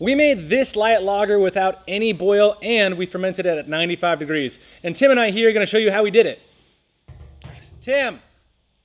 We made this light lager without any boil, and we fermented it at 95 degrees. And Tim and I here are going to show you how we did it. Tim,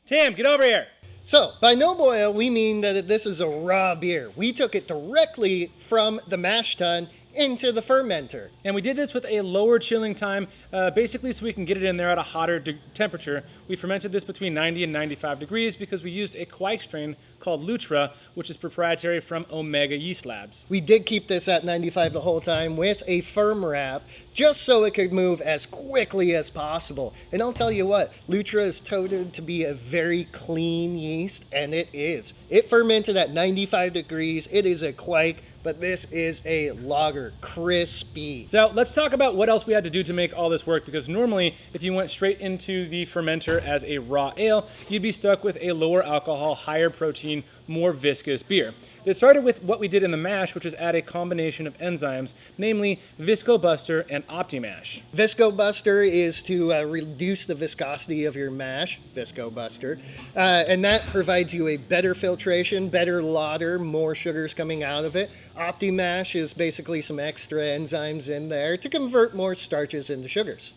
get over here. So, by no boil, we mean that this is a raw beer. We took it directly from the mash tun into the fermenter. And we did this with a lower chilling time, basically so we can get it in there at a hotter temperature. We fermented this between 90 and 95 degrees because we used a Kveik strain called Lutra, which is proprietary from Omega Yeast Labs. We did keep this at 95 the whole time with a firm wrap, just so it could move as quickly as possible. And I'll tell you what, Lutra is touted to be a very clean yeast, and it is. It fermented at 95 degrees. It is a Kveik, but this is a lager, crispy. So let's talk about what else we had to do to make all this work, because normally if you went straight into the fermenter as a raw ale, you'd be stuck with a lower alcohol, higher protein, more viscous beer. It started with what we did in the mash, which is add a combination of enzymes, namely Viscobuster and OptiMash. Viscobuster is to reduce the viscosity of your mash, Viscobuster, and that provides you a better filtration, better lauter, more sugars coming out of it. OptiMash is basically some extra enzymes in there to convert more starches into sugars.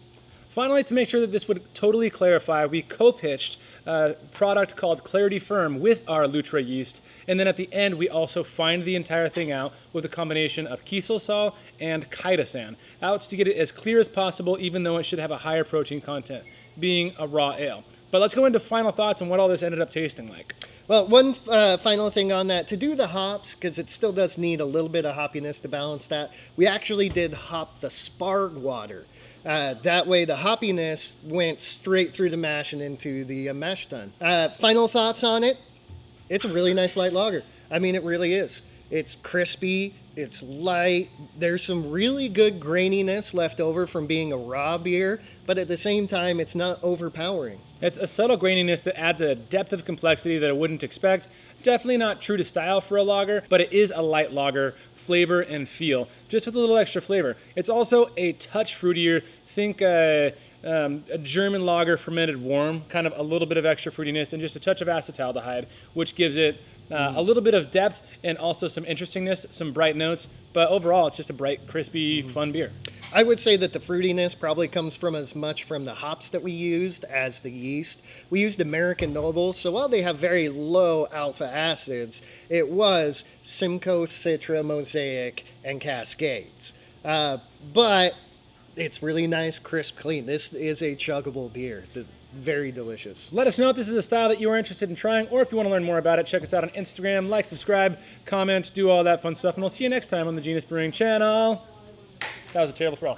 Finally, to make sure that this would totally clarify, we co-pitched a product called Clarity Firm with our Lutra yeast, and then at the end we also fined the entire thing out with a combination of Kieselsaal and chitosan. That's to get it as clear as possible, even though it should have a higher protein content, being a raw ale. But let's go into final thoughts on what all this ended up tasting like. Well, one final thing on that, to do the hops, because it still does need a little bit of hoppiness to balance that, we actually did hop the Sprague water. That way the hoppiness went straight through the mash and into the mash tun. Final thoughts on it? It's a really nice light lager. I mean, it really is. It's crispy, it's light, there's some really good graininess left over from being a raw beer, but at the same time, it's not overpowering. It's a subtle graininess that adds a depth of complexity that I wouldn't expect. Definitely not true to style for a lager, but it is a light lager, flavor and feel, just with a little extra flavor. It's also a touch fruitier. Think a German lager fermented warm, kind of a little bit of extra fruitiness and just a touch of acetaldehyde, which gives it a little bit of depth and also some interestingness, some bright notes, but overall it's just a bright, crispy, fun beer. I would say that the fruitiness probably comes from as much from the hops that we used as the yeast. We used American Noble, so while they have very low alpha acids, it was Simcoe, Citra, Mosaic, and Cascades. But it's really nice, crisp, clean. This is a chuggable beer. Very delicious. Let us know if this is a style that you are interested in trying, or if you want to learn more about it, check us out on Instagram, like, subscribe, comment, do all that fun stuff, and we'll see you next time on the Genius Brewing channel. That was a terrible throw.